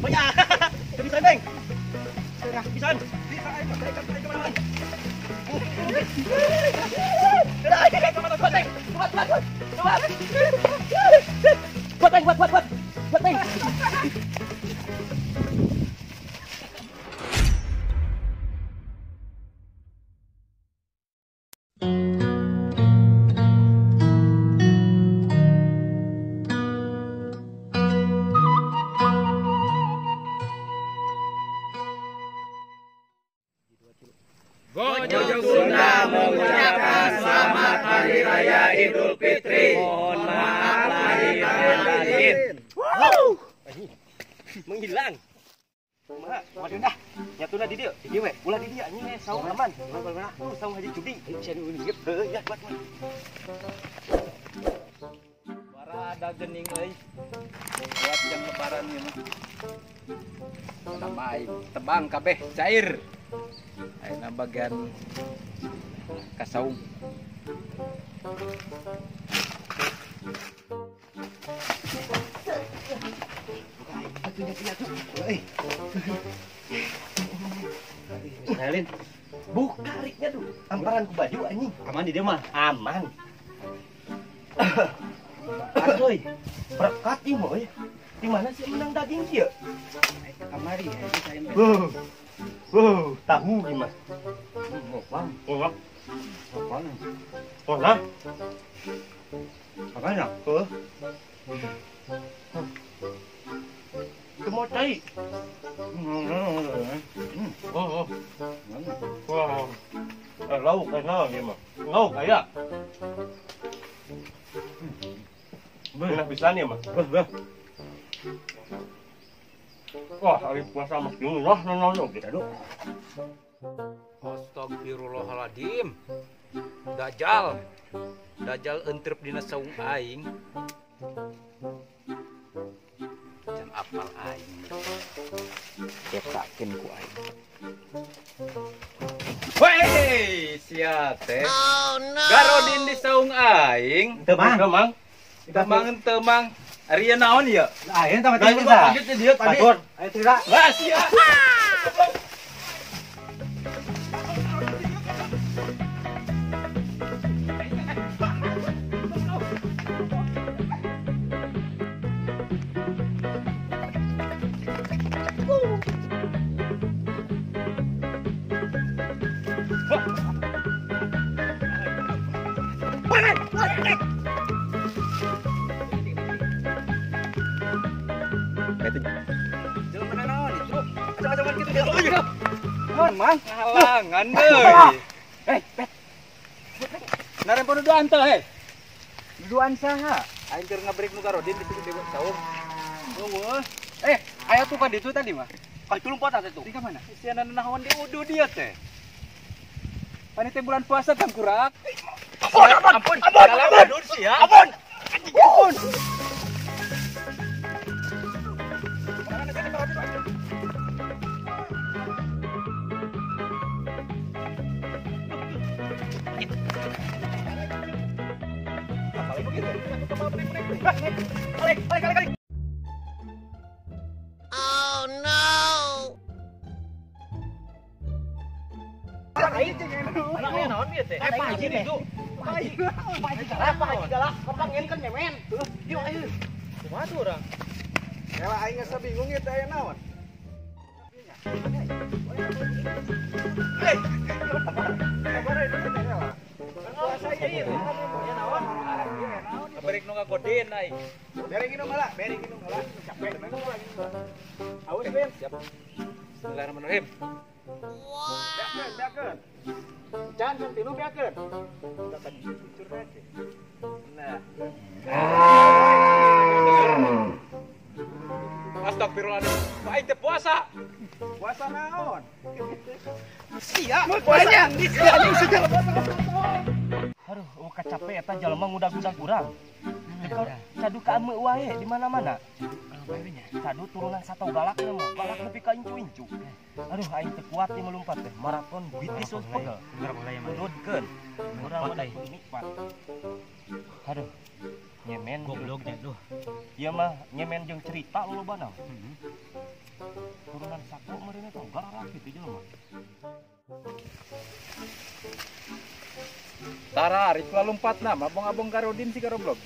Banyak. Bisa Beng. Bisa. Bisa ayo kemana-mana. Ayo kemana-mana Beng. Buat. Buat Beng, buat Beng. Bojong Sunda mengucapkan selamat Hari Raya Idul Fitri. Mohon maaf lahir dan batin. Menghilang. Waduh dah. Nyatuna di dieu, we. Ulah di dieu anjing saung aman. Ulah saung Haji Cudi. Bisa diunggip. Ya buat. Bara ada gening euy. Buat yang lebaran ieu mah. Nama aing tebang kabeh cair. Ayeuna bagian kasaung. Kenalin. Buka riknya tuh. Amparan ku baju anjing. Aman di dia mah. Aman. Asoy. Berkat ieu moy. Di mana sih menang daging sih ya? Kamari saya. Tahu gimana? Bang. Oh, Mana? mana? Apa ya? Kemocai. Wah. Lauk kayak gimana? Lauk kayak. Benar bisa nih, Mas. Wah, hari puasa Mas Jumlah nonton kita dulu. Astagfirullahaladzim. Dajjal entrep dina saung aing. Can apal aing. Cetakin ku aing. Weh, sia teh. Oh no. Garodin di saung aing. Temang. Temang. Ari naon ieu? Ayeuna teh mati kita. Lanjut dia tadi. Ayo tidak. Wah, sia. Mang halangan deui. Pet. Naren podo duaan teh, he. Duaan saha? Aing keur ngabreek nu garodin di situ dewe saung. Eueuh. Aya tuh ka ditu tadi mah. Ka tulumpat atuh tuh. Di ka mana? Siana nahawan di udu dia teh. Pani teh bulan puasa kan kurak. Ampun. Ampun. Oh no! Anaknya naon dia teh? Pak Haji teh. Pak Haji galak, kepanggil kan memen. Yuk ayo. Kumaha tuh urang? Ela aing geus bingung ieu teh aya naon? Balik nu ngagodeun aing. Bering inung heula. Capek bener lagi. Awas Ben. Siap. Bismillahirrahmanirrahim. Biakeun. Can santinu biakeun. Udah tadi cucur aja. Nah. Astagfirullahaladzim. Aing teh puasa. Puasa naon? Sia. Puasa. Sia anjing segala Aduh, capek eta jalma ngudag-ngudag urang. Cadu ka ame wae di mana-mana. Cadu turunan sato galaknya mah, galak nepi ka incu-incu. Aduh, aing teu kuat ieu melumpat teh. Maraton bitis we pegel. Nudkeun. Urang mah nikmat. Aduh, nyemen goblok nya duh. Ieu mah nyemen jeung cerita lolobana. turunan sako mereka tuh gara rapit aja mah. Tara ritual lompat nama abong-abong karodin si karoblog.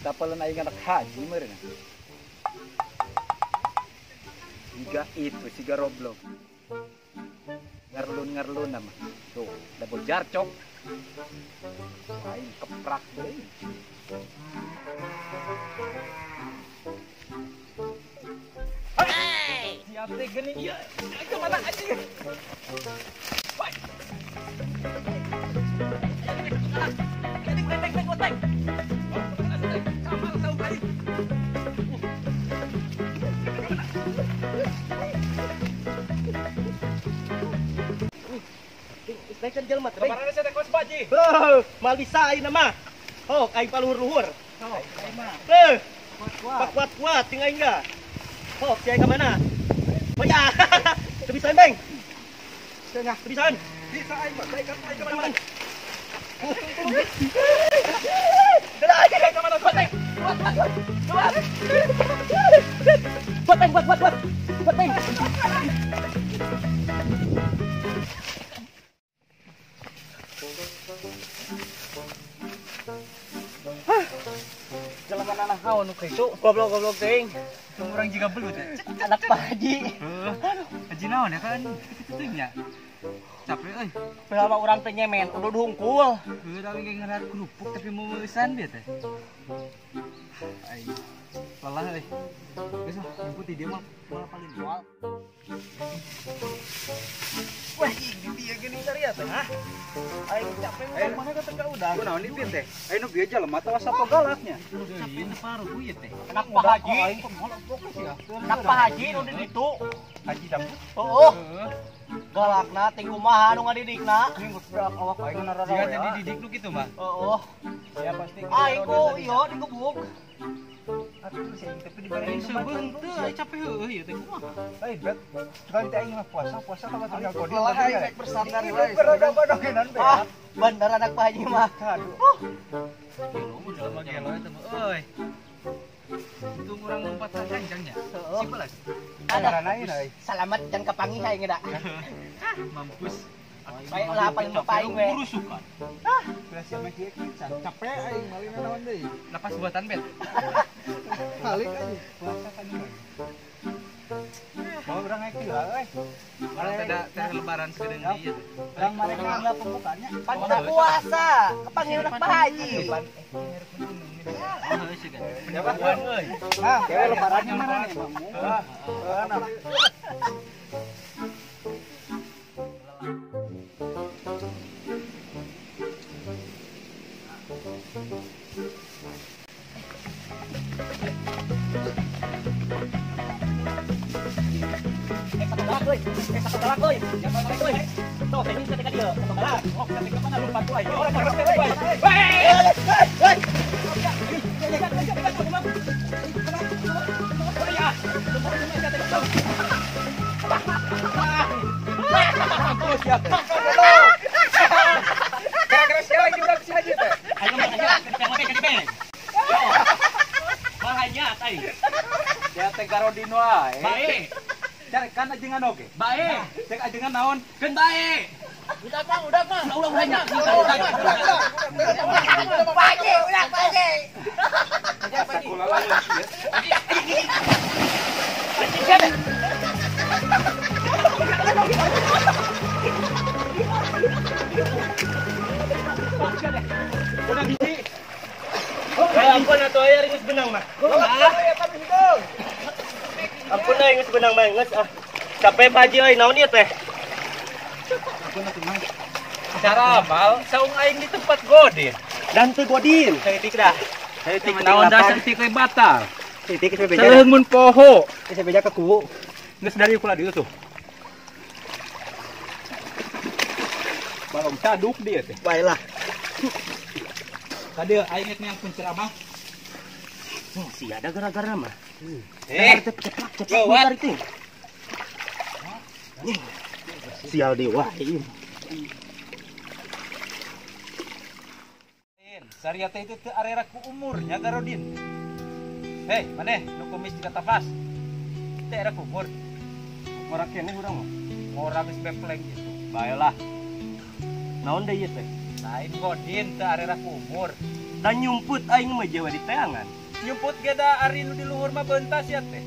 Tapalan aing anak haji mereka. Jika itu si garoblog. Ngarlun nama. Tuh, double jarcok. Aing keprak deui. Siap teh gini ieu. Kemana anjing? Kan jelma teh. Kabarana saya teh kos baji. Mal bisa ayeuna mah. Oh, aing paluhur-luhur. Oh, aing mah. Kuat tinggal enggak. Oh, kiai ke mana? Oh ya. Tebisan, Bang. Tengah tebisan. Bisa aing mah, baik kan aing ke mana? Dah aja ke mana kuat, Bang. Kuat, Bang. Jalan anak hawa nu krisu. Goblok teuing. Orang juga belut ya. Anak Pak Haji. Haji naon ya kan? Kiteunya. Capek euy. Berapa orang teh nyemen, udah hungkul. Heuh tapi kayak ngeliat kerupuk tapi mau meusan dia teh. Ai. Lelah euy. Geus mah jemput dia mah malah paling mual. Wah, ini dia gini tariat teh, ha? Aing capek mana ka tengah udah. Naon ini teh? Ayo nu bieu jalema teh sato galaknya. Capek teh paruh ku ieu teh. Anak Pak Haji. Anak Pak Haji nu di ditu. Haji dam. Oh. Galakna ting kumaha nu ngadidikna? Ini budak awak aing narara. Jika teh dididik nu kitu mah. Oh. Ya pasti. Aing ku ieu digebuk. Atuh sih tapi dibere Sebeunteut aya capek heueuh ieu teh kumaha? Ai bet. Sekali teh aing mah puasa kalau tinggal kodi. Lah aing rek bersandar we. Berodoh-odogenan be. Bener anak Pak Haji mah. Aduh. Gelo mun jelema gelo eta mah euy. Untung urang lompat ka janjangnya. Siapa lagi? Ada naik. Selamat dan kepangi aing da. Mampus. Baiklah paling paling we. Burusukan. Belas sama kieu kican. Capek aing malina naon deui. Lepas buatan bet. Balik aja. Puasa kan ini. Mau urang aing kira euy. Orang teh lebaran segede ieu. Urang mereka enggak pembukaannya. Pan puasa, kepanggil anak Pak Haji. Siapa? Nah, kayak lebarannya mana nih, Bang? Satu galak, boy. Tuh, ini ketika dia satu galak. Oh, ketika mana lompat boy. Orang harus boy. Gara-gara siapa lagi udah sih aja teh? Ayo makanya kencang mati ke dibeng. Makanya tadi. Ya teh garodino ae. Baik. Cari kan ajengan oge. Baik. Cek ajengan naon? Kan baik. Udah mah. Udah banyak. Pagi. Bola lagi ya. Udah biji. Ampun atuh aya geus benang mah. Ampun euy geus benang mah geus ah. Capek Pak Haji euy naon ieu teh? Cara amal saung aing di tempat godin. Dan teu godin. Saeutik dah. Saeutik Naon dasar ti teh batal. Saeutik geus beja. Seueung mun poho. Geus beja ke kubu. Geus dari kula dieu tuh. Balong caduk dia teh. Baiklah. Tadi aing yang penceramah. Si ada gara-gara mah. Ceplak Gawat. dari ting. Sial dewa ieu. Saria teh itu teu arera ku umurnya garodin. Hei, maneh nu kumis di kata pas. Teh era ku umur. Ngora kene urang mah. Ngora geus bepleng gitu. Baelah. Naon deui ieu teh? Lain godin teu arera kumur. Da nyumput aing mah jawa di teangan. Nyumput ge da ari nu di luhur mah beuntas ya teh.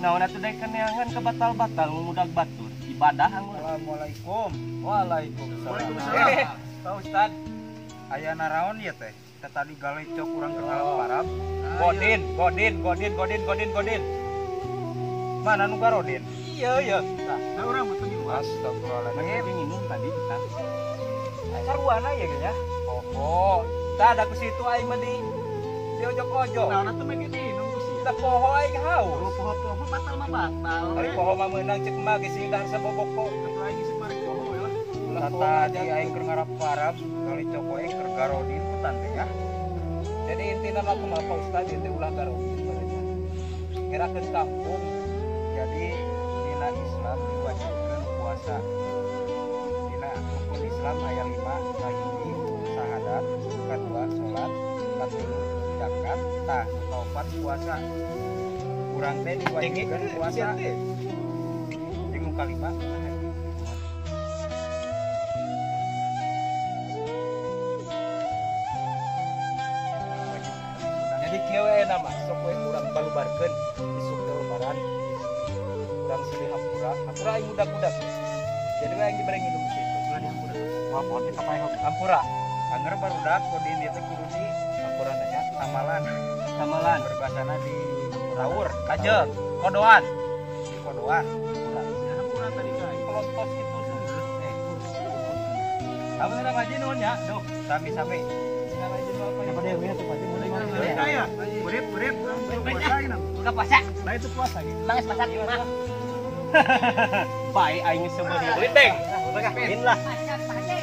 Naon atuh daek kaneangan ke batal-batal ngumudag batur. Ibadah anggur. Assalamualaikum. Waalaikumsalam. Waalaikumsalam. Pak Ustad, aya naraon ya teh? Tadi galecok urang kenal Arab. Godin. Mana nu garodin? Iya. Tah urang mah teu astagfirullahaladzim. Minum tadi kita. Saruana ya ge ya. Oh, tah ada ku situ aing mah di ojok-ojok. Nah, tuh make minum ku sih. Da poho aing haus. Poho batal mah batal. Ari poho mah meunang cek mah geus sing dahar sabobok kok. Atuh aing sih mari poho ya lah. Tadi aing keur ngarap Arab, kali coko aing keur garodin ku tante ya. Jadi intina mah kumaha Pak Ustad teh ulah garodin badannya. Ngerakeun kampung. Jadi dina Islam diwajibkeun puasa. Dina rukun Islam aya 5, kahiji syahadat, kadua salat, katilu zakat, tah kaopat puasa. Urang teh diwajibkeun puasa. Jeung nu kalima haji. Jadi kieu we nama sok we urang balubarkeun isuk teh lebaran. Urang silih hampura aing budak-budak. Jadi we aing dibere nginum di situ. Wah, poho kita pae Hampura. Angger barudak kodin ieu teh kudu di hampura nya amalan. samalan. Berbahasana di Raur, Kajeng, Kodoan. Di Kodoan. Hampura tadi kan. Kelontos kitu. Kamu udah ngaji nuhun ya? Duh, sami-sami. Siapa dia punya tuh pasti mulai Ini kaya. Urip puasa ini. Buka puasa. Nah itu puasa gitu. Mangas masak mah. Baik aing sebenarnya. Linteng. Min lah. Masak pakai.